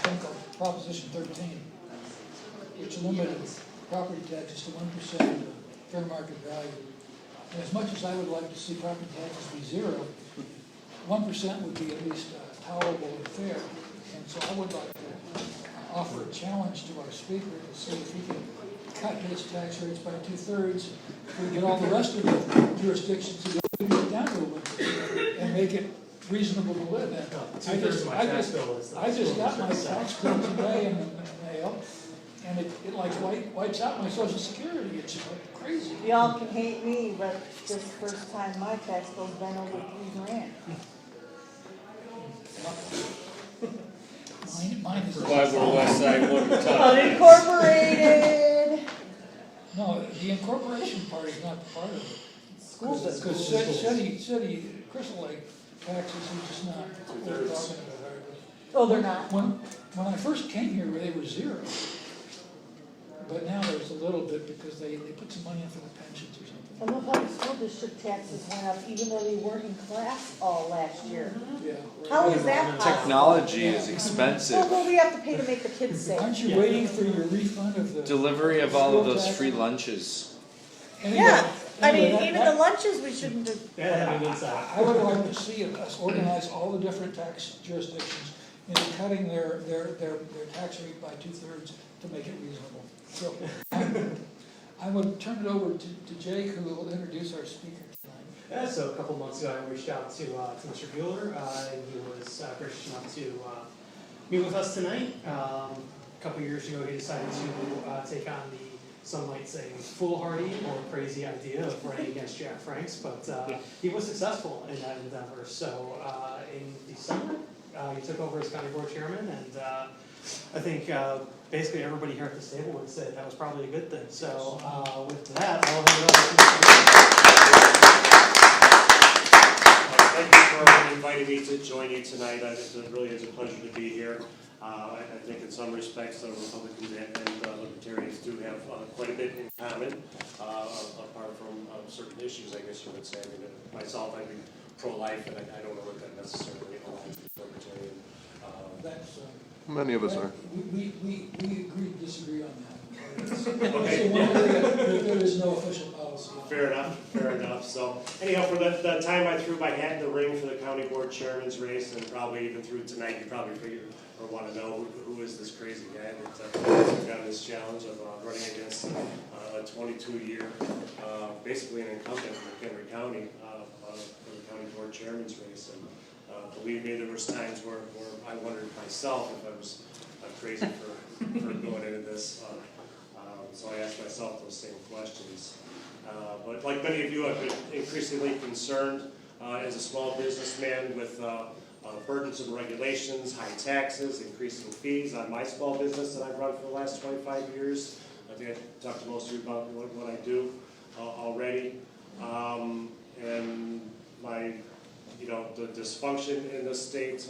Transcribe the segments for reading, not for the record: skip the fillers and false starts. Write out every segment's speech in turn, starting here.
thing called Proposition 13, which limited property taxes to 1% of the fair market value. And as much as I would like to see property taxes be 0, 1% would be at least tolerable and fair. And so I would like to offer a challenge to our speaker to see if he can cut his tax rates by 2/3. We get all the rest of the jurisdictions to go down to 1% and make it reasonable to live in. I just got my tax bill today in the mail, and it like wipes out my Social Security. It's like crazy. Y'all can hate me, but this is the first time my tax bill's been over $3,000. Mine is Why we're West Side Water Unincorporated. no, the incorporation part is not part of it. School Because system. city, Crystal Lake taxes are just not what we're talking about. Oh, they're not. When I first came here, they were 0. But now there's a little bit because they put some money in for the pensions or something. I love how the school district taxes went up even though they weren't in class all last year. Yeah. How is that possible? Technology is expensive. Well, what do we have to pay to make the kids safe? Aren't you waiting for your refund of the Delivery of all of those tax? free lunches. Anyway, Yeah, I mean, anyway, even the lunches we shouldn't have. I would like to see us organize all the different tax jurisdictions into cutting their tax rate by 2/3 to make it reasonable. So I would turn it over to Jake, who will introduce our speaker tonight. Yeah, so a couple months ago, I reached out to Mr. Buehler, and he was gracious enough to meet with us tonight. A couple years ago, he decided to take on the, some might say, foolhardy or crazy idea of running against Jack Franks, but he was successful in that endeavor. So in December, he took over as county board chairman, and I think basically everybody here at this table would say that was probably a good thing. So with that, I'll hand it over to Thank you for inviting me to join you tonight. It really is a pleasure to be here. I think in some respects the Republicans and Libertarians do have quite a bit in common, apart from certain issues, I guess you would say. I mean, myself, I'd be pro-life, and I don't know what that necessarily aligns with Libertarian. That's, Many of us are. We agree to disagree on that. Okay. There is no official policy. Fair enough. So anyhow, for the time I threw my hat in the ring for the county board chairman's race, and probably even through tonight, you probably figure or want to know who is this crazy guy that took on this challenge of running against a 22-year, basically an incumbent in McHenry County for the county board chairman's race. And believe me, there was times where I wondered myself if I was crazy for going into this. So I asked myself those same questions. But like many of you, I've been increasingly concerned as a small businessman with burdensome regulations, high taxes, increasing fees on my small business that I've run for the last 25 years. I think I talked to most of you about what I do already. And my, the dysfunction in this state,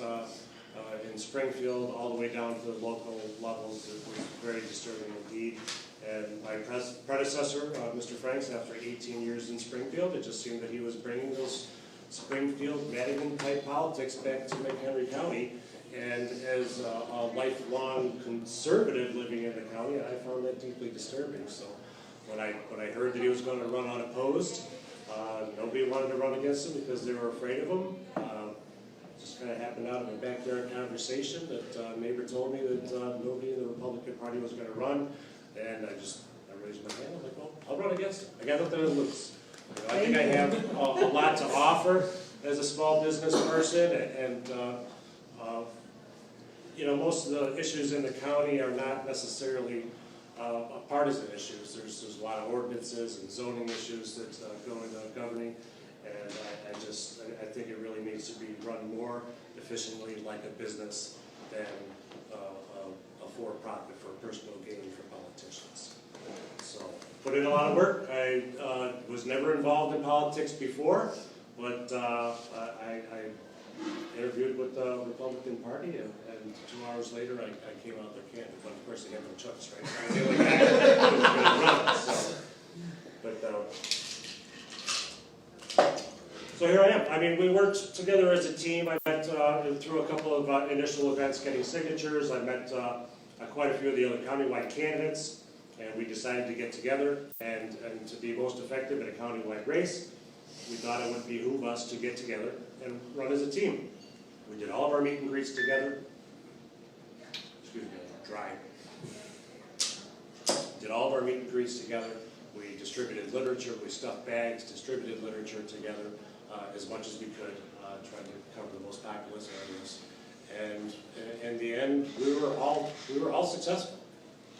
in Springfield, all the way down to the local levels, it was very disturbing indeed. And my predecessor, Mr. Franks, after 18 years in Springfield, it just seemed that he was bringing those Springfield, Madigan-type politics back to McHenry County. And as a lifelong conservative living in the county, I found that deeply disturbing. So when I heard that he was going to run unopposed, nobody wanted to run against him because they were afraid of him. Just kind of happened out of a backyard conversation that a neighbor told me that nobody in the Republican Party was going to run. And I raised my hand. I was like, well, I'll run against him. I got nothing to lose. I think I have a lot to offer as a small business person, and most of the issues in the county are not necessarily partisan issues. There's a lot of ordinances and zoning issues that go into governing, and I think it really needs to be run more efficiently like a business than a for-profit for personal gain for politicians. So, put in a lot of work. I was never involved in politics before, but I interviewed with the Republican Party, and 2 hours later I came out their candidate. But of course they had no choice, right? I was the only guy that was going to run. So, but So here I am. I mean, we worked together as a team. I met through a couple of initial events getting signatures. I met quite a few of the other countywide candidates, and we decided to get together and to be most effective in a countywide race. We thought it would behoove us to get together and run as a team. We did all of our meet and greets together. Excuse me, I'm dry. Did all of our meet and greets together. We distributed literature. We stuffed bags, distributed literature together as much as we could, trying to cover the most populous areas. And in the end, we were all successful.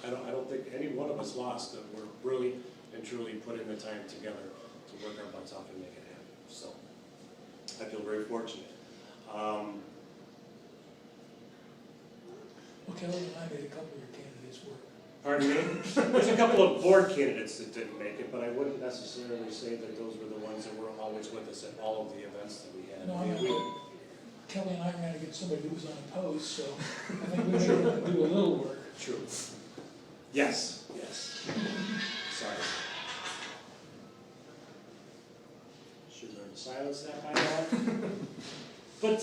I don't think any one of us lost. That we're really and truly putting the time together to work our butts off and make it happen. So I feel very fortunate. Well, Kelly and I made a couple of your candidates work. Pardon me? There's a couple of board candidates that didn't make it, but I wouldn't necessarily say that those were the ones that were always with us at all of the events that we had. No, I mean, Kelly and I ran against somebody who was unopposed, so I think we were able to do a little work. True. Yes, yes. Sorry. Should learn to silence that by now. But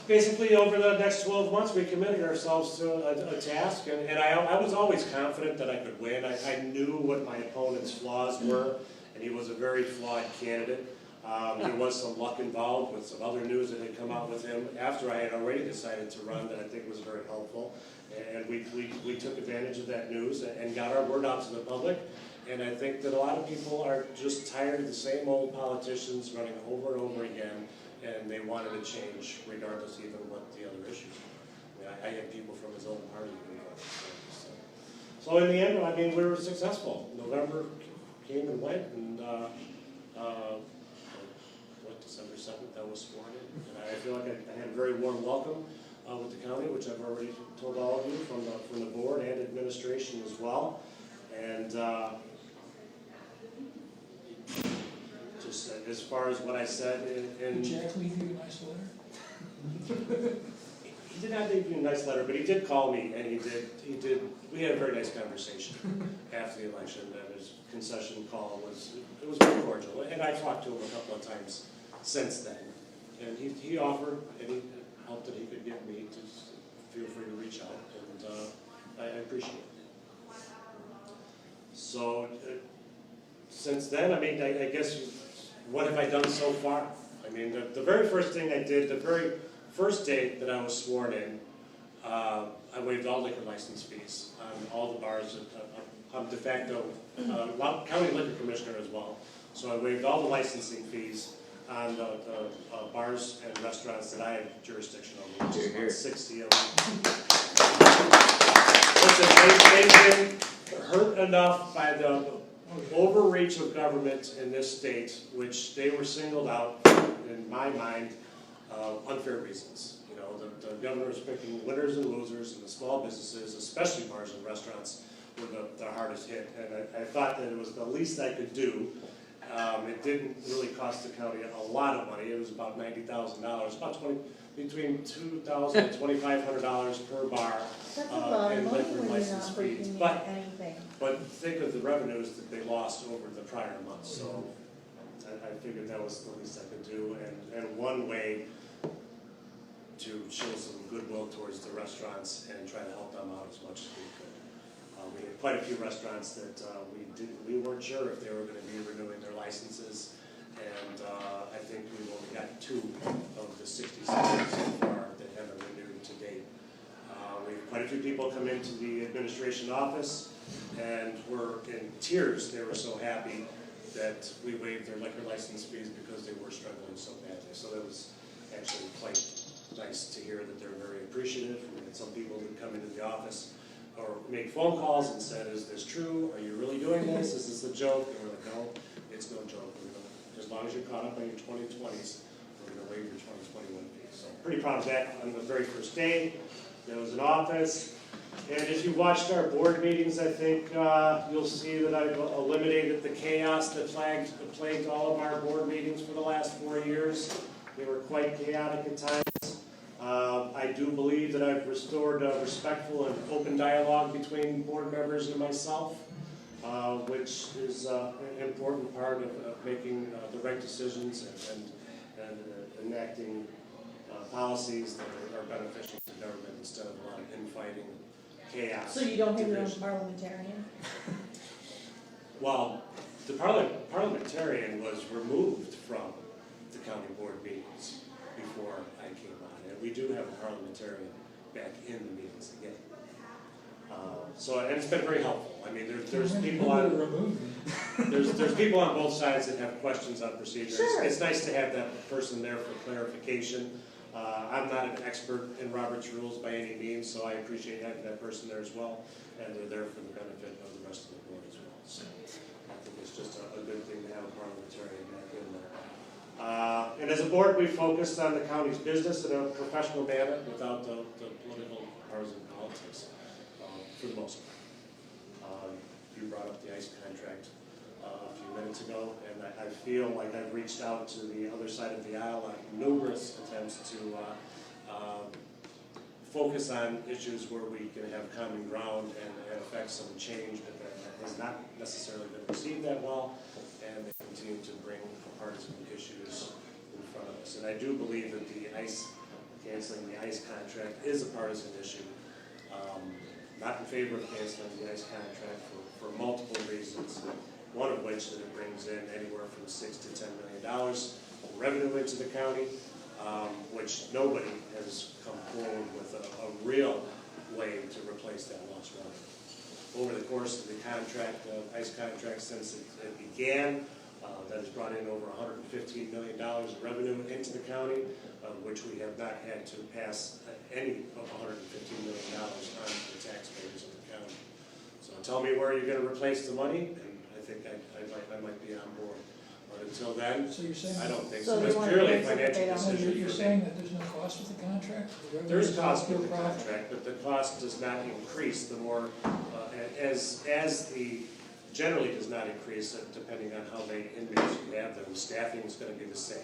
basically, over the next 12 months, we committed ourselves to a task, and I was always confident that I could win. I knew what my opponent's flaws were, and he was a very flawed candidate. There was some luck involved with some other news that had come out with him after I had already decided to run that I think was very helpful. And we took advantage of that news and got our word out to the public. And I think that a lot of people are just tired of the same old politicians running over and over again, and they wanted a change regardless even what the other issues were. I had people from his own party involved. So in the end, I mean, we were successful. November came and went, and December 7th, I was sworn in. And I feel like I had a very warm welcome with the county, which I've already told all of you from the board and administration as well. And just as far as what I said Did Jack leave you a nice letter? He did not leave me a nice letter, but he did call me, and he did. We had a very nice conversation after the election, and his concession call was very cordial. And I talked to him a couple of times since then, and he offered any help that he could give me. To feel free to reach out, and I appreciate it. So since then, I mean, I guess what have I done so far? I mean, the very first thing I did, the very first day that I was sworn in, I waived all liquor license fees on all the bars. I'm de facto county liquor commissioner as well, so I waived all the licensing fees on the bars and restaurants that I have jurisdiction over, which is about 60 of them. Listen, they've been hurt enough by the overreach of government in this state, which they were singled out, in my mind, unfair reasons. You know, the governor is picking winners and losers, and the small businesses, especially bars and restaurants, were the hardest hit. And I thought that it was the least I could do. It didn't really cost the county a lot of money. It was about $90,000, about between $2,000 and $2,500 per bar. That's a lot of in money liquor when you're license not fees. breaking But anything. think of the revenues that they lost over the prior months. So I figured that was the least I could do, and one way to show some goodwill towards the restaurants and try to help them out as much as we could. We had quite a few restaurants that we weren't sure if they were going to be renewing their licenses, and I think we've only got 2 of the 67 so far that haven't renewed to date. We have quite a few people come into the administration office and were in tears. They were so happy that we waived their liquor license fees because they were struggling so badly. So that was actually quite nice to hear that they're very appreciative. We had some people who come into the office or make phone calls and said, "Is this true? Are you really doing this? Is this a joke?" And we're like, "No, it's no joke. As long as you're caught up on your 2020s, we're going to waive your 2021 fees." So pretty proud of that on the very first day that I was in office. And if you watched our board meetings, I think you'll see that I've eliminated the chaos that plagued all of our board meetings for the last 4 years. They were quite chaotic at times. I do believe that I've restored a respectful and open dialogue between board members and myself, which is an important part of making the right decisions enacting policies that are beneficial to government instead of a lot of infighting, chaos. So you don't have your own division. parliamentarian? Well, the parliamentarian was removed from the county board meetings before I came on, and we do have a parliamentarian back in the meetings again. And it's been very helpful. I mean, there's people on there's people on both sides that have questions on procedures. Sure. It's nice to have that person there for clarification. I'm not an expert in Robert's rules by any means, so I appreciate having that person there as well, and they're there for the benefit of the rest of the board as well. So I think it's just a good thing to have a parliamentarian back in there. And as a board, we focused on the county's business in a professional manner without the political partisan politics, for the most part. You brought up the ICE contract a few minutes ago, and I feel like I've reached out to the other side of the aisle on numerous attempts to focus on issues where we can have common ground and affect some change, but that has not necessarily been received that well, and they continue to bring partisan issues in front of us. And I do believe that the ICE, canceling the ICE contract is a partisan issue. Not in favor of canceling the ICE contract for multiple reasons. One of which that it brings in anywhere from $6 to $10 million of revenue into the county, which nobody has come forward with a real way to replace that lost revenue. Over the course of the contract, ICE contract, since it began, that has brought in over $115 million of revenue into the county, which we have not had to pass any of $115 million on to the taxpayers of the county. So tell me where you're going to replace the money, and I think I might be on board. But until then, So you're saying, I don't think So so. they It's want to purely a cancel, but they financial don't- so decision. you're for me. saying that there's no cost with the contract? There is a cost with with the contract, but the cost does not increase the more, generally does not increase depending on how many inmates you have. The staffing is going to be the same.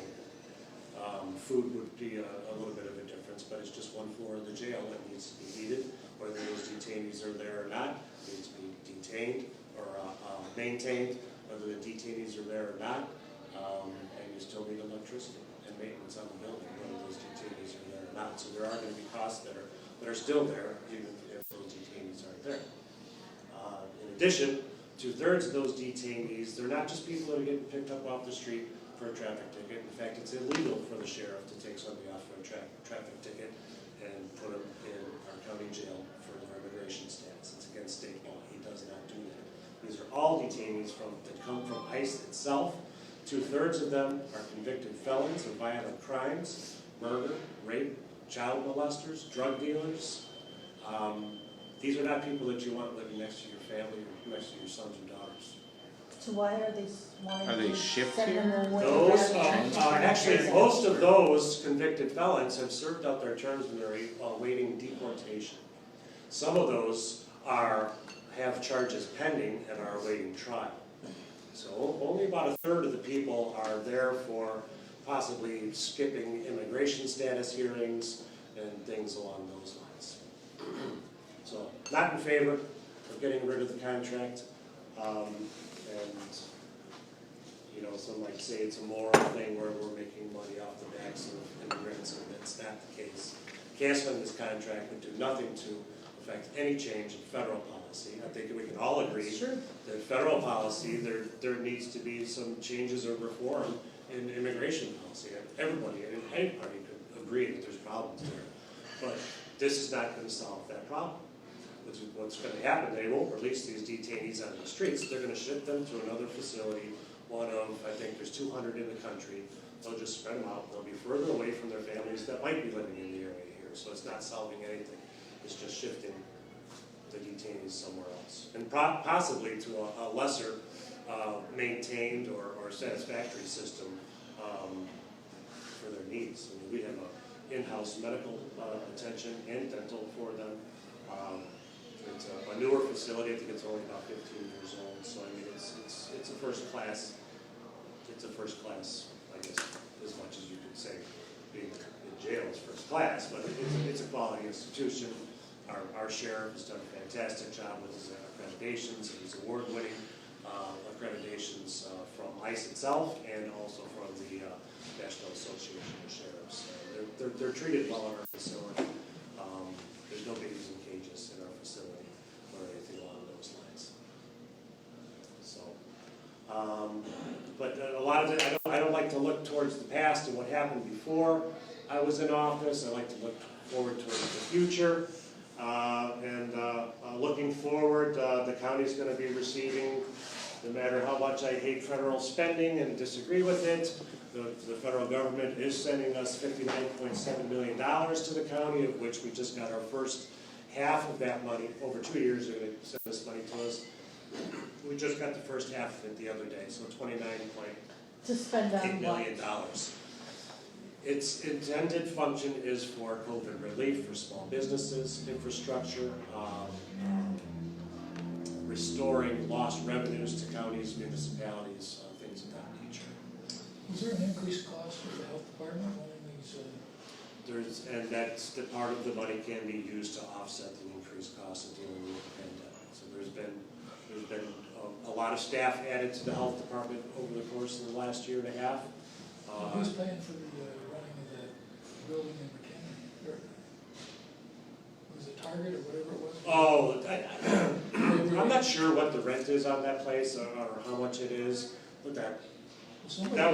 Food would be a little bit of a difference, but it's just one floor of the jail that needs to be heated, whether those detainees are there or not, needs to be detained or maintained, whether the detainees are there or not, and you still need electricity and maintenance on the building, whether those detainees are there or not. So there are going to be costs that are still there, even if those detainees aren't there. In addition, 2/3 of those detainees, they're not just people that are getting picked up off the street for a traffic ticket. In fact, it's illegal for the sheriff to take somebody off for a traffic ticket and put them in our county jail for their immigration status. It's against state law. He does not do that. These are all detainees that come from ICE itself. 2/3 of them are convicted felons of violent crimes, murder, rape, child molesters, drug dealers. These are not people that you want living next to your family or next to your sons or daughters. So why are they, Are they shipped send them here? away? Those rather than- actually, most of those convicted felons have served out their terms and they're awaiting deportation. Some of those have charges pending and are awaiting trial. So only about 1/3 of the people are there for possibly skipping immigration status hearings and things along those lines. So not in favor of getting rid of the contract. And, you know, some might say it's a moral thing where we're making money off the backs of immigrants, and that's not the case. Canceling this contract would do nothing to affect any change in federal policy. I think we can all agree Sure. that federal policy, there needs to be some changes or reform in immigration policy. Everybody in any party could agree that there's problems there. But this is not going to solve that problem. What's going to happen, they won't release these detainees on the streets. They're going to ship them to another facility, one of, I think there's 200 in the country. They'll just spread them out. They'll be further away from their families that might be living in the area here. So it's not solving anything. It's just shifting the detainees somewhere else. And possibly to a lesser maintained or satisfactory system for their needs. I mean, we have in-house medical attention and dental for them. It's a newer facility. I think it's only about 15 years old. So I mean, it's a first class. It's a first class, I guess, as much as you could say being in jail is first class. But it's a quality institution. Our sheriff has done a fantastic job with his accreditations. He's award-winning. accreditations from ICE itself and also from the National Association of Sheriffs. They're treated well in our facility. There's no babies in cages in our facility or anything along those lines. So, but a lot of it, I don't like to look towards the past and what happened before I was in office. I like to look forward towards the future. Looking forward, the county's going to be receiving, no matter how much I hate federal spending and disagree with it, the federal government is sending us $59.7 million to the county, of which we just got our first half of that money. Over 2 years, they're going to send this money to us. We just got the first half of it the other day, so $29.8 million. Its intended function is for COVID relief for small businesses, infrastructure, restoring lost revenues to counties, municipalities, things of that nature. Is there an increased cost for the health department running these? And that's the part of the money can be used to offset the increased cost of dealing with the pandemic. So there's been a lot of staff added to the health department over the course of the last year and a half. Who's paying for the running of the building in McHenry? Was it Target or whatever it was? I'm not sure what the rent is on that place or how much it is, but that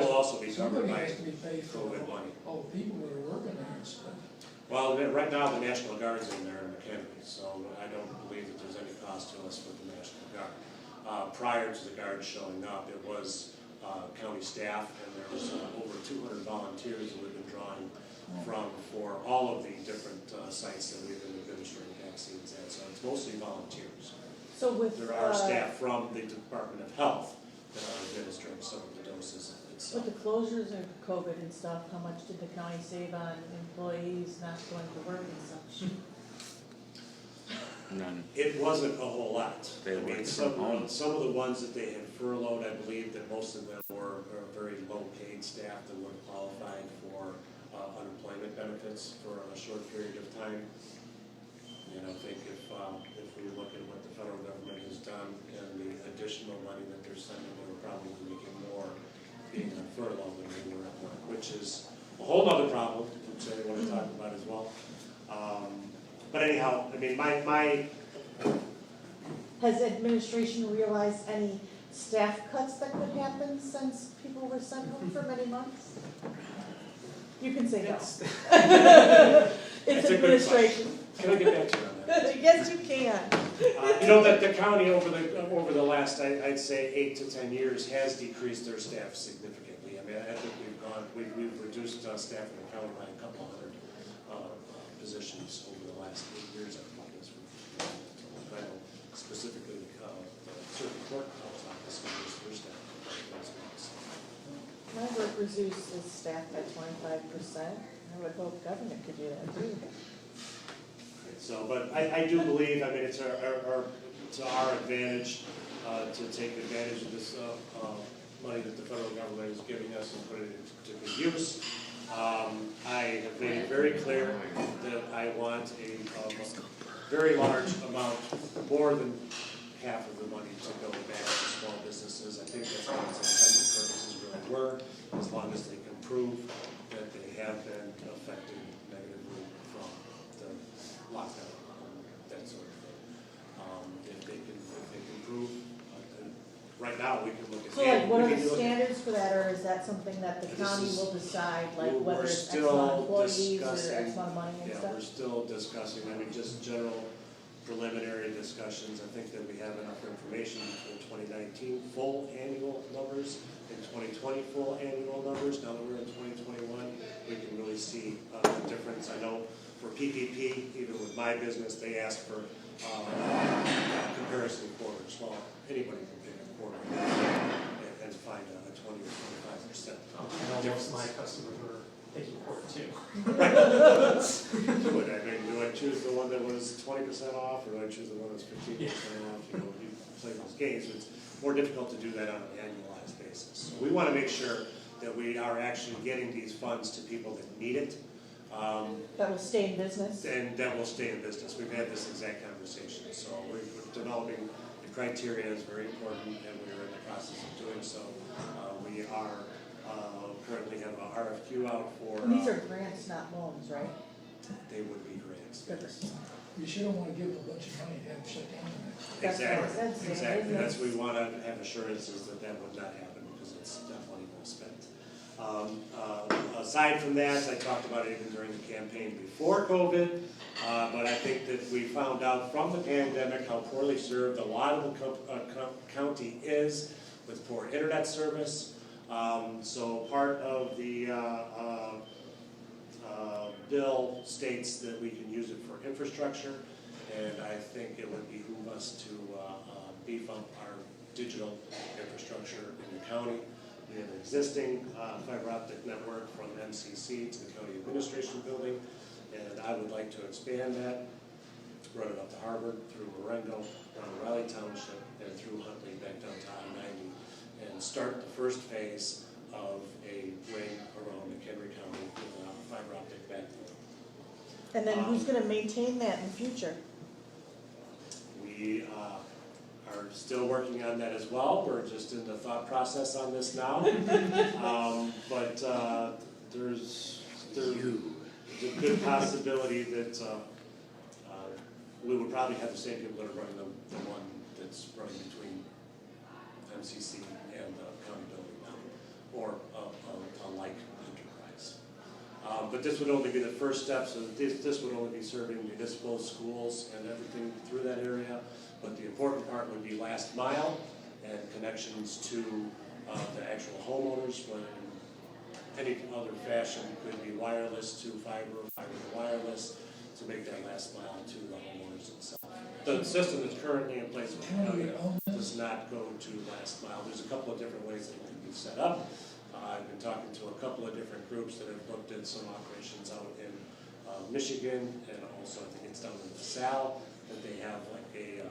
will also be covered by COVID money. Oh, people that are working there and stuff. Well, right now the National Guard's in there in McHenry, so I don't believe that there's any cost to us with the National Guard. Prior to the Guard showing up, it was county staff, and there was over 200 volunteers that we've been drawing from for all of the different sites that we've been administering vaccines at. So it's mostly volunteers. So with There are staff from the Department of Health that are administering some of the doses itself. with the closures of COVID and stuff, how much did the county save on employees not going to work and such? None. It wasn't a whole lot. They I mean, some of the ones that they had furloughed, I believe that most of them were very low-paid staff that would have qualified for unemployment benefits for a short period of time. And I think if we look at what the federal government has done and the additional money that they're sending, they're probably making more being on furlough than they were at work, which is a whole other problem, which I want to talk about as well. But anyhow, I mean, my Has administration realized any staff cuts that could happen since people were sent home for many months? You can say no. That's It's a good administration. Can I get back to you on that? Yes, you can. You know that the county over the last, I'd say 8 to 10 years has decreased their staff significantly. I mean, I think we've reduced staff in the county by a couple hundred positions over the last 8 years. I know specifically certain court office members, their staff. My work reduces staff by 25%. I would hope government could do that too. So, but I do believe, I mean, it's to our advantage to take advantage of this money that the federal government is giving us and put it into good use. I have made it very clear that I want a very large amount, more than half of the money to go back to small businesses. I think that's what its intended purposes really were, as long as they can prove that they have been affected negatively from the lockdown, that sort of thing. If they can prove, right now we can look at. So like, what are the standards for that, or is that something that the county will decide, like whether it's X amount of employees or X amount of money and stuff? Yeah, we're still discussing, I mean, just general preliminary discussions. I think that we have enough information between 2019 full annual numbers and 2020 full annual numbers. Now that we're in 2021, we can really see the difference. I know for PPP, even with my business, they ask for comparison quarters. Well, anybody can pick a quarter and find a 20 or 25%. I know most of my customers were taking quarter too. I mean, do I choose the one that was 20% off, or do I choose the one that's 15% off? You know, you play those games. It's more difficult to do that on an annualized basis. So we want to make sure that we are actually getting these funds to people that need it. That will stay in business? And that will stay in business. We've had this exact conversation. So we're developing criteria is very important, and we are in the process of doing so. We are currently have a RFQ out for. And these are grants, not loans, right? They would be grants. You sure don't wanna give them a bunch of money and have them shut down the next. That's what I Exactly, said, Sam, exactly. isn't it? That's, we want to have assurances that that would not happen because it's definitely well spent. Aside from that, I talked about it even during the campaign before COVID, but I think that we found out from the pandemic how poorly served a lot of the county is with poor internet service. So part of the bill states that we can use it for infrastructure, and I think it would behoove us to beef up our digital infrastructure in the county. We have an existing fiber optic network from MCC to the County Administration Building, and I would like to expand that, run it up to Harvard, through Marengo, down to Riley Township, and through Huntley back down to I-90, and start the first phase of a ring around McHenry County with a fiber optic backbone. And then who's gonna maintain that in the future? We are still working on that as well. We're just in the thought process on this now. But there's a good possibility that we would probably have the same people that are running the one that's running between MCC and the county building now, or a like enterprise. But this would only be the first step, so this would only be serving municipal schools and everything through that area. But the important part would be last mile and connections to the actual homeowners, when in any other fashion could be wireless to fiber, fiber to wireless, to make that last mile to the homeowners itself. The system that's currently in place with the county does not go to last mile. There's a couple of different ways that it can be set up. I've been talking to a couple of different groups that have looked at some operations out in Michigan, and also I think it's down in LaSalle, that they have like a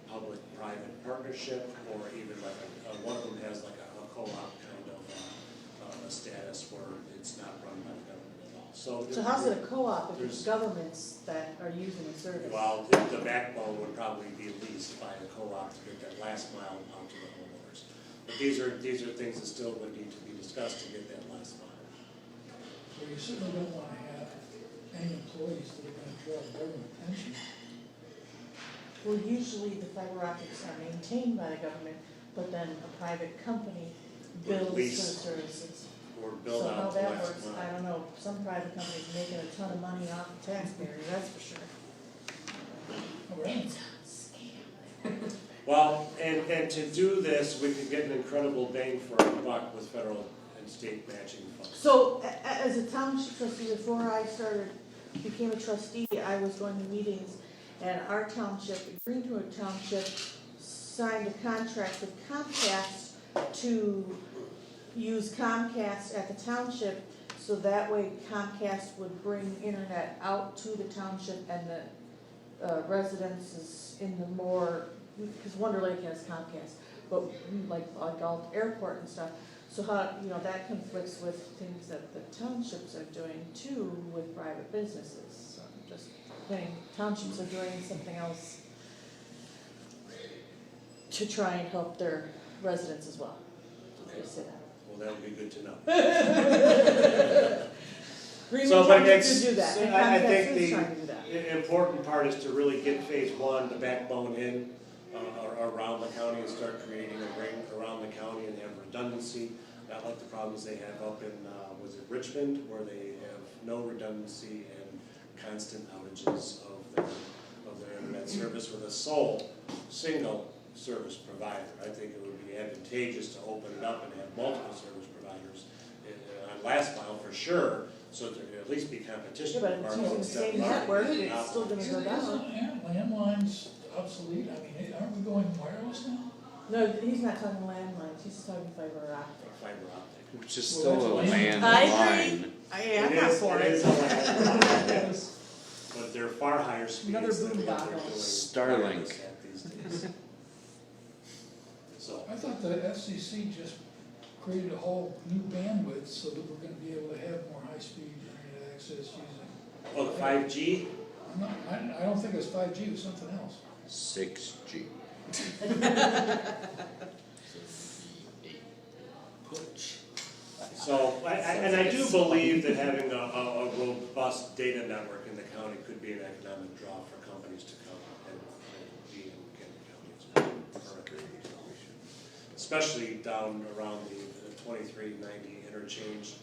public-private partnership, or even like one of them has like a co-op kind of a status where it's not run by the government at all. So how's it a co-op if it's governments that are using the service? Well, the backbone would probably be leased by a co-op to get that last mile out to the homeowners. But these are things that still would need to be discussed to get that last mile. So you certainly don't wanna have any employees that are gonna draw government attention. Well, usually the fiber optics are maintained by the government, but then a private company bills for the lease. services. Or build So how out the that last works, mile. I don't know, some private companies making a ton of money off the taxpayers, that's for sure. Oh, really? Well, and to do this, we could get an incredible bang for our buck with federal and state matching funds. So, as a township trustee, before I became a trustee, I was going to meetings, and our township, Greenwood Township, signed a contract with Comcast to use Comcast at the township, so that way Comcast would bring internet out to the township and the residences in the more, because Wonder Lake has Comcast, but like Galt Airport and stuff. So how, that conflicts with things that the townships are doing too with private businesses. So I'm just saying, townships are doing something else to try and help their residents as well. Okay. Just say that. Well, that would be good to know. Greenwood but Township it's- did do that, and I Comcast think is trying to do that. the important part is to really get phase one, the backbone in around the county, and start creating a ring around the county and have redundancy. Not like the problems they have up in, was it Richmond, where they have no redundancy and constant outages of their internet service with a single service provider. I think it would be advantageous to open it up and have multiple service providers on last mile for sure, so there could at least be competition. Yeah, but if it's using the same network, it's still gonna go down. Landlines obsolete, I mean, aren't we going wireless now? No, he's not talking landlines, he's talking fiber optic. Fiber optic. Which is Well, still a that's land I line. agree. I'm not for It it. is a land, but they're far higher speeds Another than what they're boondoggle. doing Starlink. wireless at these days. So, I thought the FCC just created a whole new bandwidth so that we're gonna be able to have more high-speed internet access using. the 5G, I don't think it's 5G, it was something else. 6G. So, and I do believe that having a robust data network in the county could be an economic draw for companies to come and be in McHenry County as well. Especially down around the 2390 interchange.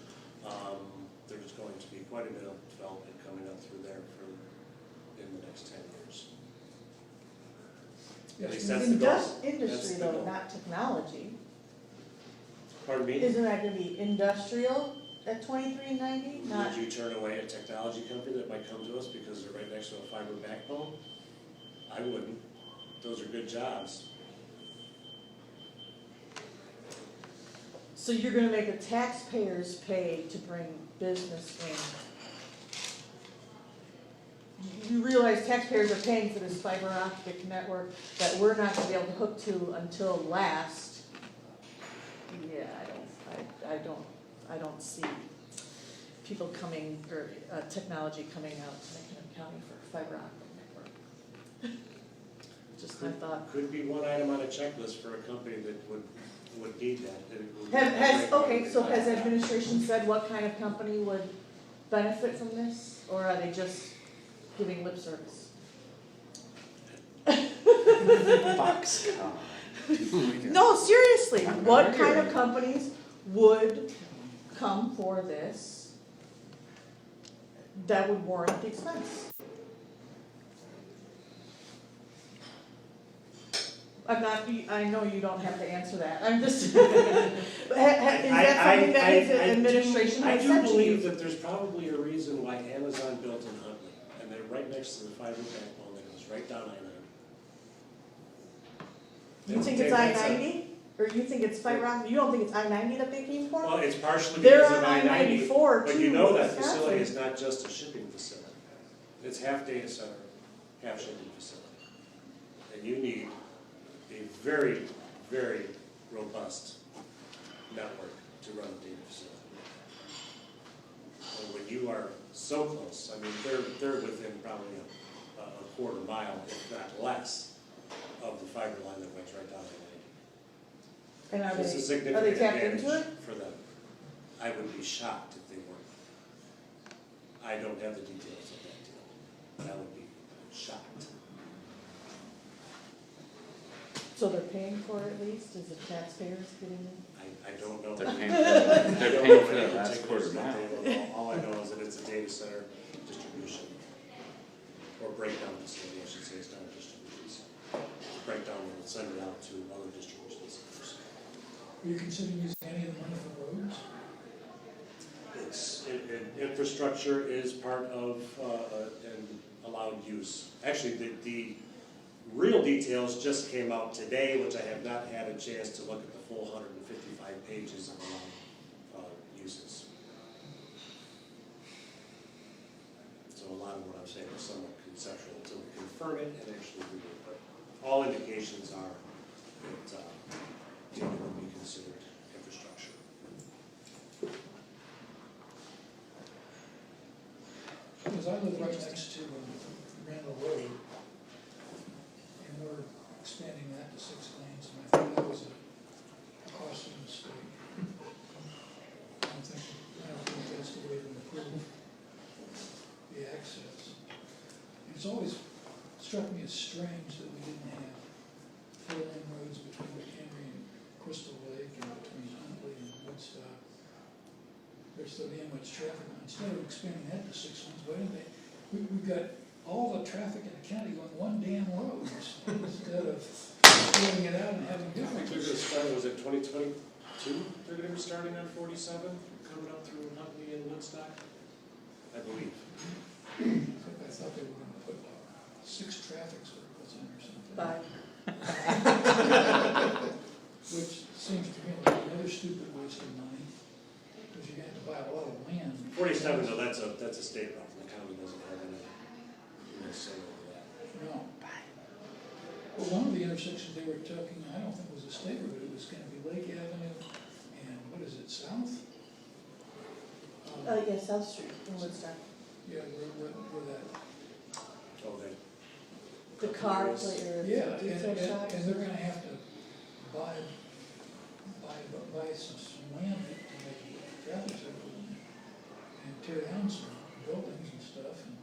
There's going to be quite a bit of development coming up through there in the next 10 years. At least that's the goal. Industry That's the though, goal. not technology. Pardon me? Isn't that gonna be industrial at 2390? Not, Would you turn away a technology company that might come to us because they're right next to a fiber backbone? I wouldn't. Those are good jobs. so you're gonna make the taxpayers pay to bring business in. You realize taxpayers are paying for this fiber optic network that we're not gonna be able to hook to until last. Yeah, I don't see people coming, or technology coming out to McHenry County for fiber optic network. Just my thought. Could be one item on a checklist for a company that would need that. It would- Has administration said what kind of company would benefit from this? Or are they just giving lip service? Foxconn. No, seriously, what kind of companies would come for this that would warrant the expense? I know you don't have to answer that, I'm just, is that something that the administration I has do said to believe you? that there's probably a reason why Amazon built in Huntley, and they're right next to the fiber backbone that goes right down I-90. You think it's I-90? Or you think it's fiber optic, you don't think it's I-90 that they came for? Well, it's partially They're because of on I-90, I-94 but too, you know that Wisconsin. facility is not just a shipping facility. It's half data center, half shipping facility. And you need a very, very robust network to run a data facility. And when you are so close, I mean, they're within probably a quarter mile, if not less, of the fiber line that runs right down I-90. And are It's a they significant tapped advantage into it? for them. I would be shocked if they weren't. I don't have the details of that deal, but I would be shocked. So they're paying for it at least, is the taxpayers getting? I don't know. They're paying I for they're don't paying know for any that last quarter particulars that mile. they will. All I know is that it's a data center distribution, or breakdown facility, I should say, it's not a distribution center. Breakdown will send it out to other distribution centers. Are you considering using any of the money for roads? Infrastructure is part of an allowed use. Actually, the real details just came out today, which I have not had a chance to look at the full 155 pages of allowed uses. So a lot of what I'm saying is somewhat conceptual until we confirm it and actually do it. But all indications are that it would be considered infrastructure. Because I live right next to Randall Road, and we're expanding that to 6 lanes, and I think that was a costly mistake. I don't think that's the way to improve the access. And it's always struck me as strange that we didn't have 4-lane roads between McHenry and Crystal Lake, and between Huntley and Woodstock. There's still damn much traffic. Instead of expanding that to 6 lanes, why didn't they? We've got all the traffic in the county going one damn road instead of spreading it out and having different. They're going to start, was it 2022? They're going to be starting on 47, coming up through Huntley and Woodstock, I believe. I thought they were going to put 6 traffic circles in or something. 5. Which seems to me like another stupid waste of money, because you're going to have to buy a lot of land. 47, though, that's a state route, the county doesn't have any say over that. No. Well, one of the intersections they were talking, I don't think was a state road, it was going to be Lake Avenue and what is it, South? Yeah, South Street in Woodstock. Yeah, where that, Okay. The couple car years. play or Yeah, detail shop. and they're gonna have to buy some land to make a traffic circle and tear down some buildings and stuff. And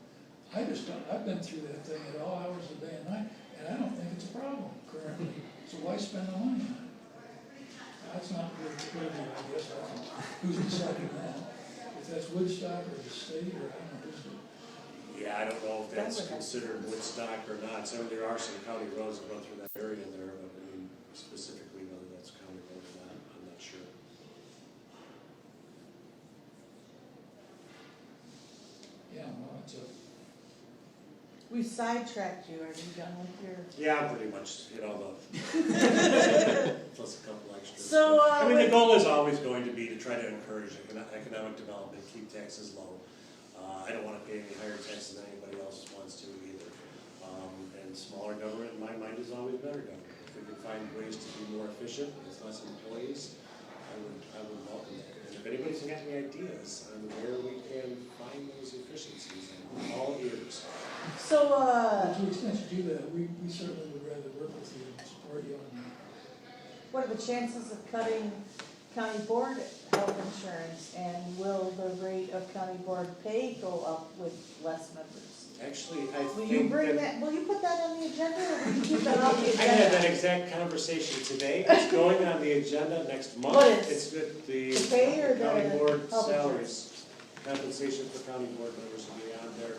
I just don't, I've been through that thing at all hours of the day and night, and I don't think it's a problem currently. So why spend the money on it? That's not really clear to me, I guess. I don't know who's deciding that. If that's Woodstock or the state, or I don't know who's doing it. Yeah, I don't know if that's That would have- considered Woodstock or not. So there are some county roads that run through that area there, but I mean, specifically whether that's county road or not, I'm not sure. Yeah, well, it's a, We sidetracked you, are you done with your? Yeah, I'm pretty much hit all the, plus a couple extras. So, I mean, the goal is always going to be to try to encourage economic development, keep taxes low. I don't wanna pay any higher taxes than anybody else wants to either. And smaller government, in my mind, is always better government. If we can find ways to be more efficient with less employees, I would welcome that. And if anybody's got any ideas on where we can find those efficiencies, I'm all ears. So, to the extent you do that, we certainly would rather work with you and support you on that. what are the chances of cutting county board health insurance? And will the rate of county board pay go up with less members? Actually, I Will think you bring that, will you put that on the agenda, or will you keep that off the I had that agenda? exact conversation today. It's going on the agenda next month. What is? It's good, the The pay or the county board health salaries, compensation for county board members will be on there.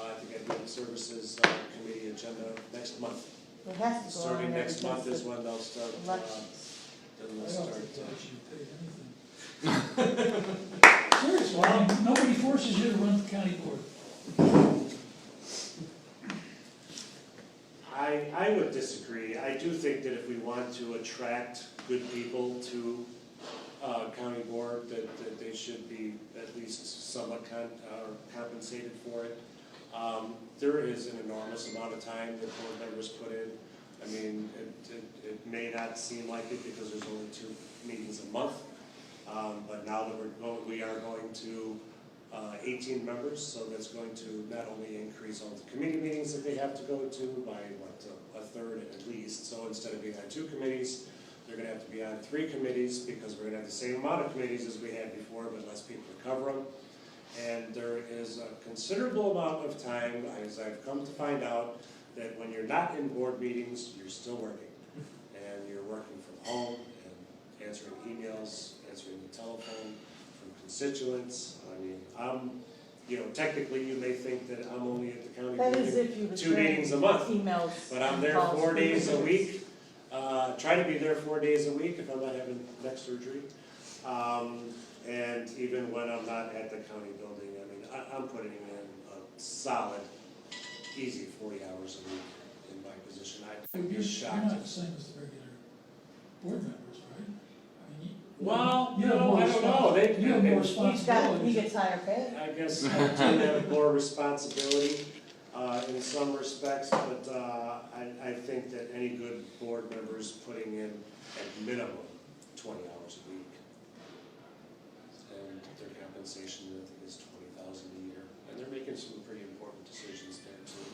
I think I'd be the services committee agenda next month. It has to go on Starting there next month because is when they'll start, elections. then I they'll don't start. think that should pay anything. Seriously, I mean, nobody forces you to run the county board. I would disagree. I do think that if we want to attract good people to county board, that they should be at least somewhat compensated for it. There is an enormous amount of time that board members put in. I mean, it may not seem like it because there's only 2 meetings a month, but now that we are going to 18 members, so that's going to not only increase all the committee meetings that they have to go to by, a third at least. So instead of being on 2 committees, they're gonna have to be on 3 committees, because we're gonna have the same amount of committees as we had before, but less people to cover them. And there is a considerable amount of time, as I've come to find out, that when you're not in board meetings, you're still working. And you're working from home, and answering emails, answering the telephone from constituents. I mean, technically you may think that I'm only at the county That is meeting if you 2 meetings a month, emails. but I'm and there calls 4 from days a members. week. Try to be there 4 days a week if I'm not having neck surgery. And even when I'm not at the county building, I mean, I'm putting in a solid, easy 40 hours a week in my position. I'd be You're shocked. not the same as the regular board members, right? I mean, Well, you have no, more I don't know. They- You have more He responsibility. gets higher pay. I guess I do have more responsibility in some respects, but I think that any good board member is putting in at minimum 20 hours a week. And their compensation, I think, is $20,000 a year, and they're making some pretty important decisions there too.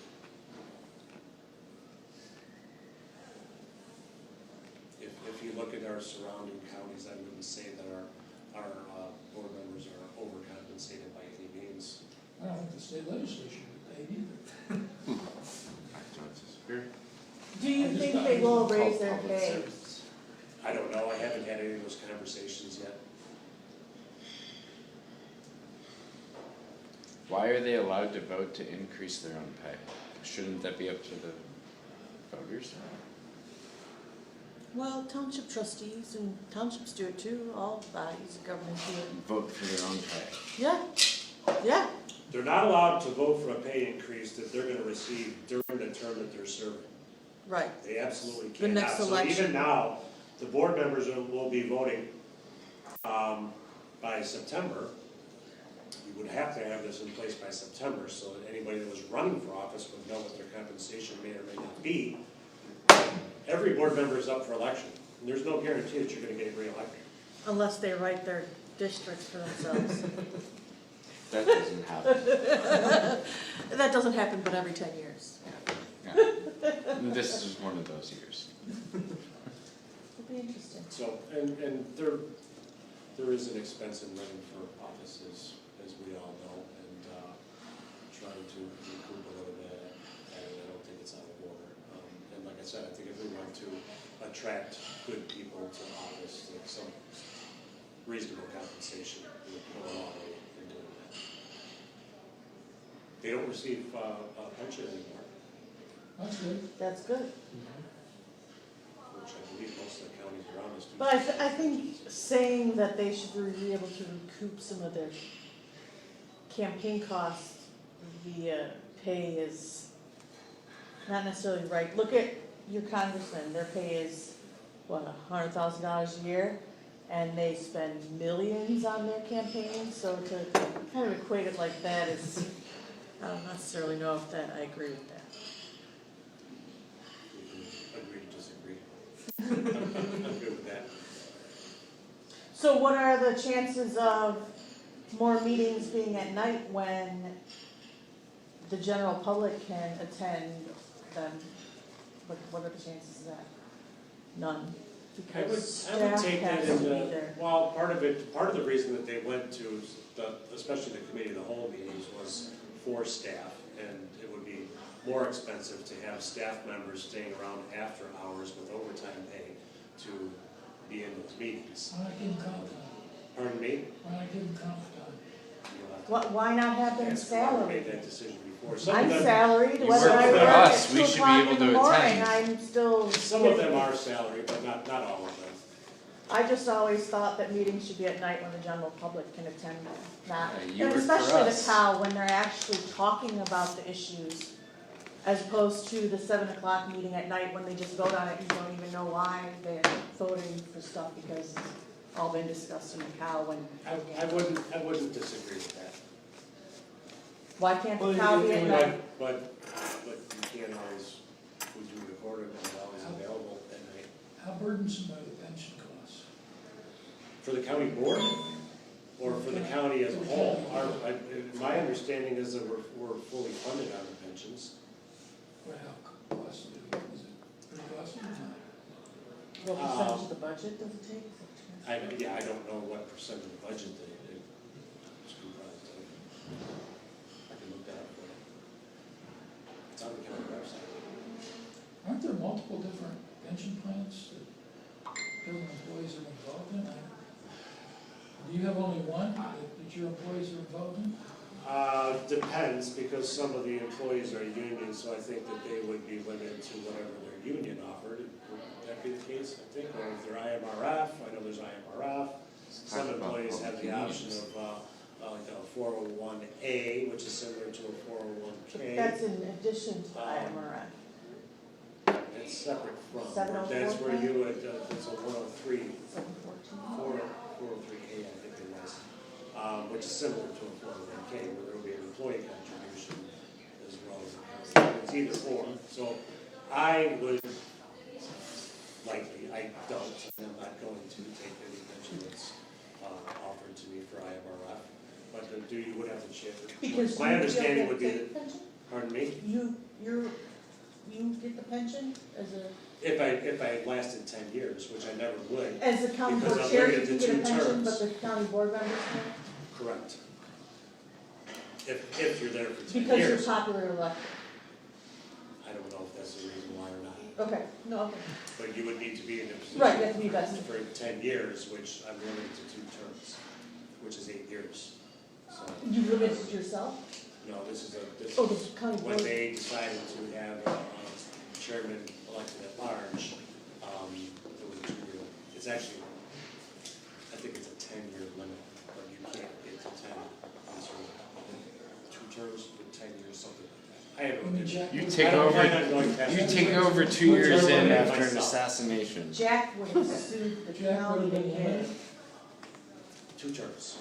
If you look at our surrounding counties, I wouldn't say that our board members are overcompensated by any means. I don't think the state legislature would pay either. Do you I just think thought they it will was raise called their public pay? service. I don't know, I haven't had any of those conversations yet. Why are they allowed to vote to increase their own pay? Shouldn't that be up to the voters? Well, township trustees and townships do it too, all bodies of government do it. Vote for their own pay. Yeah, They're not allowed to vote for a pay increase that they're gonna receive during the term that they're serving. right. They absolutely The cannot. next So election. even now, the board members will be voting, by September. You would have to have this in place by September, so that anybody that was running for office would know what their compensation may or may not be. Every board member is up for election, and there's no guarantee that you're gonna get reelected. Unless they write their districts for themselves. That doesn't happen. That doesn't happen but every 10 years. Yeah. This is one of those years. It'll be interesting. So, and there is an expense in running for offices, as we all know, and trying to recoup a little bit, and I don't think it's out of order. And like I said, I think if we want to attract good people to office, like some reasonable compensation would go a long way in doing that. They don't receive a pension anymore, That's good. That's good. which I believe most of the counties around us do. But I think saying that they should be able to recoup some of their campaign costs via pay is not necessarily right. Look at your congressman, their pay is, what, $100,000 a year? And they spend millions on their campaign, so to kind of equate it like that is, I don't necessarily know if that, I agree with that. Agree to disagree. I'm good with that. So what are the chances of more meetings being at night when the general public can attend them? What are the chances of that? None. I would Because take staff that has in to be the, there. well, part of the reason that they went to especially the committee of the whole meetings was for staff, and it would be more expensive to have staff members staying around after hours with overtime pay to be in those meetings. Why not give them comp time? Pardon me? Why not give them comp time? You'll have to Why not have them ask whoever made salaried? that decision before. Some of I'm them- salaried, You whether work I for work us, at we 2 should be o'clock able in the to morning, attend. I'm still. Some of them are salary, but not all of them. I just always thought that meetings should be at night when the general public can attend them, not, Yeah, you and work for especially the us. cow, when they're actually talking about the issues, as opposed to the 7 o'clock meeting at night when they just vote on it and you don't even know why they're voting for stuff because it's all been discussed in the cow when. I wouldn't disagree with that. Why can't Well, the cow be at night? But you can't always, we do record it, and it's always available at night. How burdensome are the pension costs? For the county board, or for the county as a whole? My understanding is that we're fully funded on the pensions. Or how costly is it? Pretty costly or not? What percentage of the budget does it take? I don't know what percent of the budget it's comprised of. I can look that up for you. It's on the county website. Aren't there multiple different pension plans that government employees are involved in? Do you have only one that your employees are involved in? Depends, because some of the employees are union, so I think that they would be limited to whatever their union offered. Would that be the case, I think? Or if they're IMRF, I know there's IMRF. Some Talk about employees have the public option unions. of like a 401A, which is similar to a But 401K. that's in addition to IMRF. It's separate from, 704 that's where you would, it's a 103, 714. 403A, I think it was, which is similar to a 401K, where there will be an employee contribution as well as it's either or. So I would likely, I don't, and I'm not going to take any pension that's offered to me for IMRF, but you would have to check. Because My you understanding don't would be get that, pension? pardon me, You get the pension as a, if I lasted 10 years, which I never would. as a county Because board I'm chair, you limited can to get a 2 pension, terms. but the county board members can't? Correct. If you're there for 10 Because you're years, popular elected. I don't know if that's the reason why or not. Okay, no, okay. But you would need to be in a position. Right, you have to be vested. For 10 years, which I'm limited to 2 terms, which is 8 years. So, You limited yourself? no, this Oh, is the county when board. they decided to have chairman elected at large, it was a 2-year, it's actually, I think it's a 10-year limit, but you can't get to 10. So 2 terms with 10 years, something like that. I have I mean, Jack, You would- take I don't plan over, on going past you that. take over 2 years in Limit after an myself. assassination. Jack would have sued the Jack county would have been again. limited. 2 terms,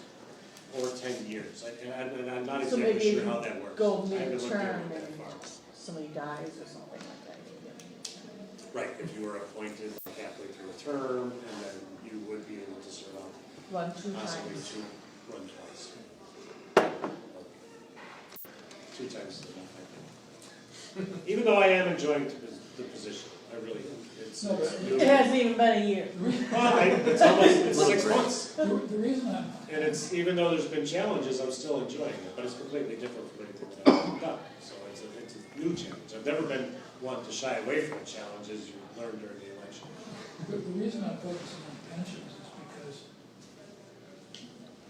or 10 years, and I'm not So exactly maybe sure if how you that works. go I haven't looked mid-term into it that and far. somebody dies or something like that. you get a mid-term. Right, if you were appointed halfway through a term, and then you would be able to serve out Run 2 possibly times. run twice. 2 times is enough, I think. Even though I am enjoying the position. the position, I really do. It's No, but- new. It hasn't even been a year. Well, it's almost, it's 6 months. The reason I'm, And it's, even though there's been challenges, I'm still enjoying it, but it's completely different from anything that I've done. So it's a new challenge. I've never been one to shy away from challenges you learn during the election. the reason I'm focusing on pensions is because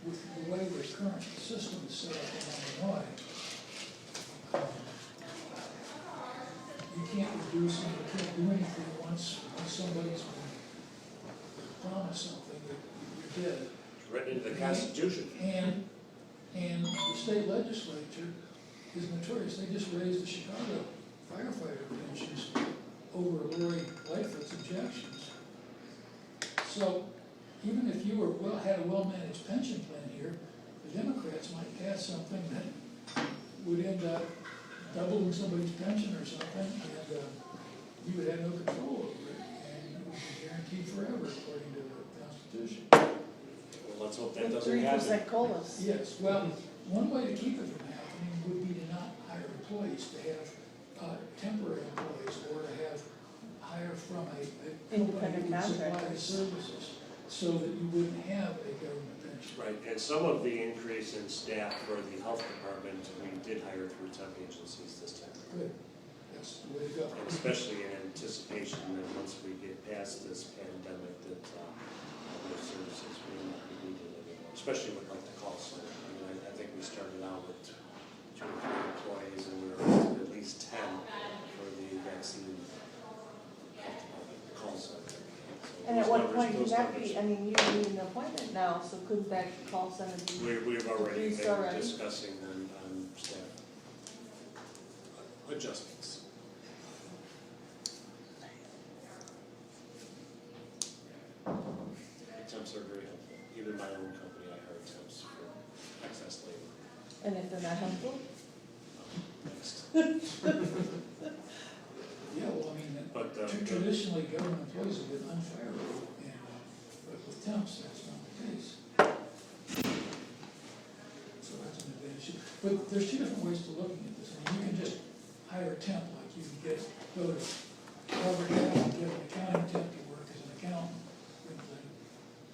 with the way the current system is set up in Illinois, you can't reduce and you can't do anything once somebody's been promised something that you're dead. Written into the Constitution. And the state legislature is notorious. They just raised the Chicago firefighter pensions over Lori Lightfoot's objections. So even if you had a well-managed pension plan here, the Democrats might pass something that would end up doubling somebody's pension or something, and you would have no control over it, and it would be guaranteed forever according to the Constitution. Well, let's hope that With doesn't happen. 3% COLAs. Yes, well, one way to keep it from happening would be to not hire employees, to have temporary employees, or to hire from a company Independent that would supply the contractors. services, so that you wouldn't have a government pension. Right, and some of the increase in staff for the health department, we did hire through temp agencies this time. Good, that's the way to go. And especially in anticipation that once we get past this pandemic, that those services will not be needed anymore, especially with like the call center. I mean, I think we started out with 2 or 3 employees, and we were up to at least 10 for the vaccine health department call center. So And those at what numbers- point those could that numbers- be, I mean, you need an appointment now, so couldn't that call center be? We've already Increased been already? discussing on staff adjustments. Temps are very helpful. Even my own company, I hire temps for excess labor. And if they're not helpful? Next. Yeah, well, I mean, But, traditionally, government employees have been unfireable, but with temps, that's not the case. So that's an advantage. But there's 2 different ways to looking at this. I mean, you can just hire a temp, like you can go to Harvard and get an accounting temp to work as an accountant,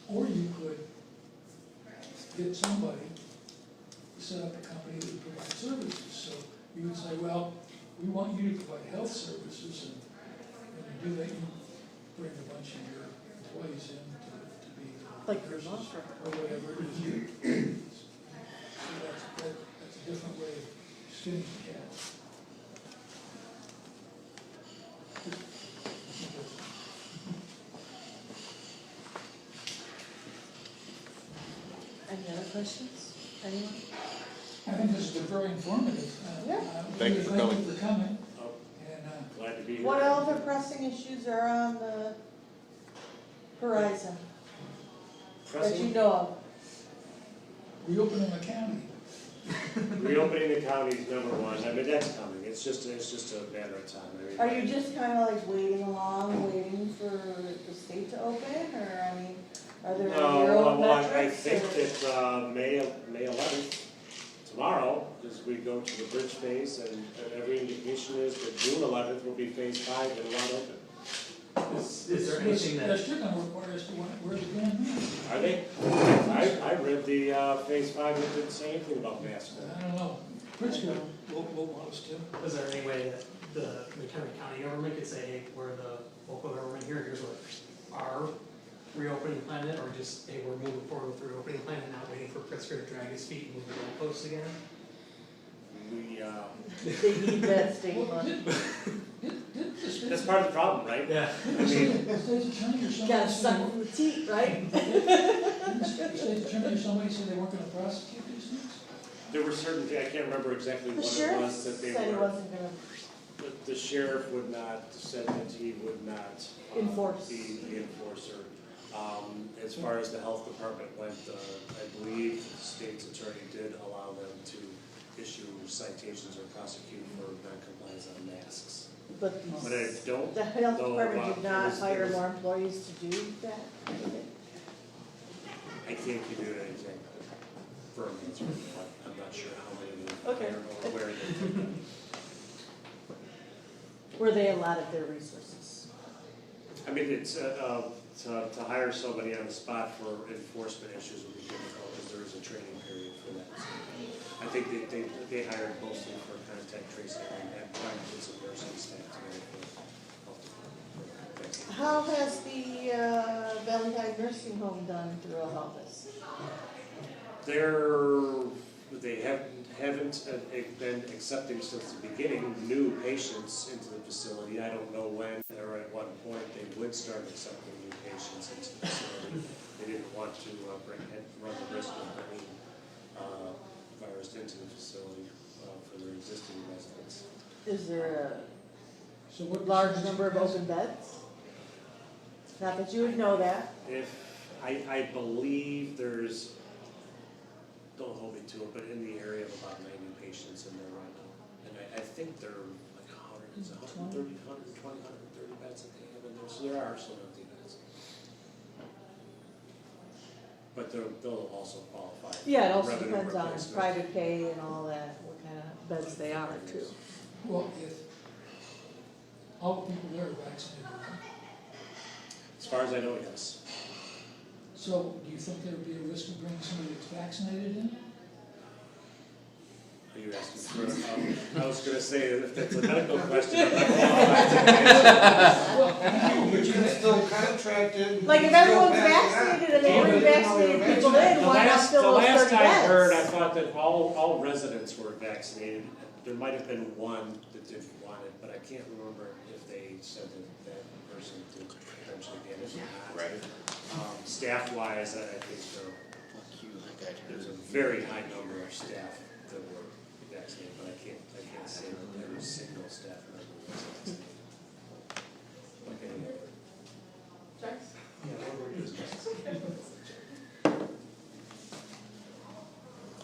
or you could get somebody to set up a company that would provide services. So you would say, well, we want you to provide health services, and when you do that, you bring a bunch of your employees in to be Like your nurses law firm. or whatever it is. So that's a different way of skinning the cat. Any other questions? Anyone? I think this has been very informative. Yeah. Thank you for Thank you for coming. Oh, And glad to be here. What other pressing issues are on the horizon that you Pressing, know of? reopening the county. reopening the county is number 1. I mean, that's coming. It's just a matter of time. I mean, Are you just kind of like waiting along, waiting for the state to open, or, I mean, are there No, your own well, I metrics? think or- that May 11th, tomorrow, as we go to the bridge phase, and every indication is that June 11th will be phase 5 and wide open. Is there anything They're that, still gonna require us to wear the damn mask. Are they? I read the phase 5 that didn't say anything about masks. I don't know. Pritzker will want us to. is there any way that the McHenry County government could say, hey, we're the local government here, here's what our reopening plan is, or just, hey, we're moving forward with the reopening plan and not waiting for Pritzker to drag his feet and move the goalposts again? We, They need that Well, stigma. did the state's that's part of the problem, right? Yeah. I mean, the state's attorney or somebody Gotta say, suck from the teeth, right? didn't the state's attorney or somebody say they weren't gonna prosecute these things? there were certain, I can't remember exactly The what it sheriff was that they said he were, wasn't gonna, the sheriff would not, said that he would not Enforce. be the enforcer. As far as the health department went, I believe the state's attorney did allow them to issue citations or prosecute for noncompliance on masks. but But I don't, the health No, department did not it hire was- more employees to do that. I can't give you an exact firm answer, but I'm not sure how many they Okay. hired or where they took them. where they allotted their resources. I mean, it's, to hire somebody on the spot for enforcement issues would be difficult, because there is a training period for that. I think they hired mostly for contact tracing and trying to get some nursing staff together for health department. How has the Valley High Nursing Home done through all this? They haven't been accepting since the beginning new patients into the facility. I don't know when or at what point they would start accepting new patients into the facility. They didn't want to run the risk of bringing virus into the facility for their existing residents. Is there So a what large percentage number of capacity? open beds? Not that you would know that. If, I believe there's, don't hold me to it, but in the area of about 90 patients in there right now. And I think they're like 100, it's 130, 120, 130 beds that they have in there, so there are some empty beds. But they'll also qualify. for Yeah, it also revenue depends on replacement. private pay and all that, what kind of beds they are too. Well, if all the people there are vaccinated, right? As far as I know, yes. So do you think there would be a risk of bringing somebody that's vaccinated in? Are you asking for, I was gonna say, if that's a medical question, I'm not qualified to answer. But you can still contract it. Like if everyone's vaccinated and they bring vaccinated people in, why not fill those 30 The last I heard, I beds? thought that all residents were vaccinated. There might have been one that didn't want it, but I can't remember if they said that person did potentially get it or not. Right. Staff-wise, I think there's a very high number of staff that were vaccinated, but I can't say that every single staff member was vaccinated. Like any other.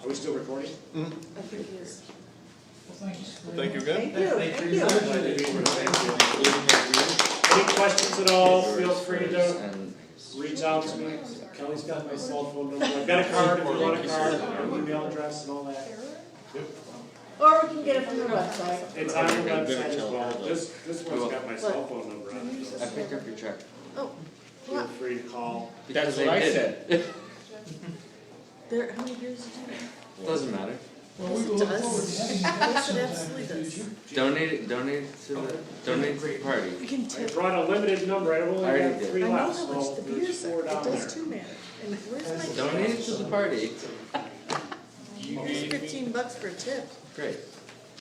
Are we still recording? I think it is. Well, thanks. Thank you again. Thank you. Glad to be here. Thank you. Any questions at all, feel free to reach out to me. Kelly's got my cell phone number. I've got a card if you want a card, my email address and all that. Or we can get it from your website. It's on your website as well. This one's got my cell phone number on it. I picked up your check. Oh, Feel what? free to call. That's what I said. There, how many beers did you have? Doesn't matter. Well, we Yes, it look does. forward to having you back Yes, it sometime absolutely in the does. future. Donate to the party. You can I tip. brought a limited number. I've only already got did. 3 I know left, how much so the there's beers 4 are. down It does there. too matter. And where's my? Donate to the party. Almost $15 for a tip. Great.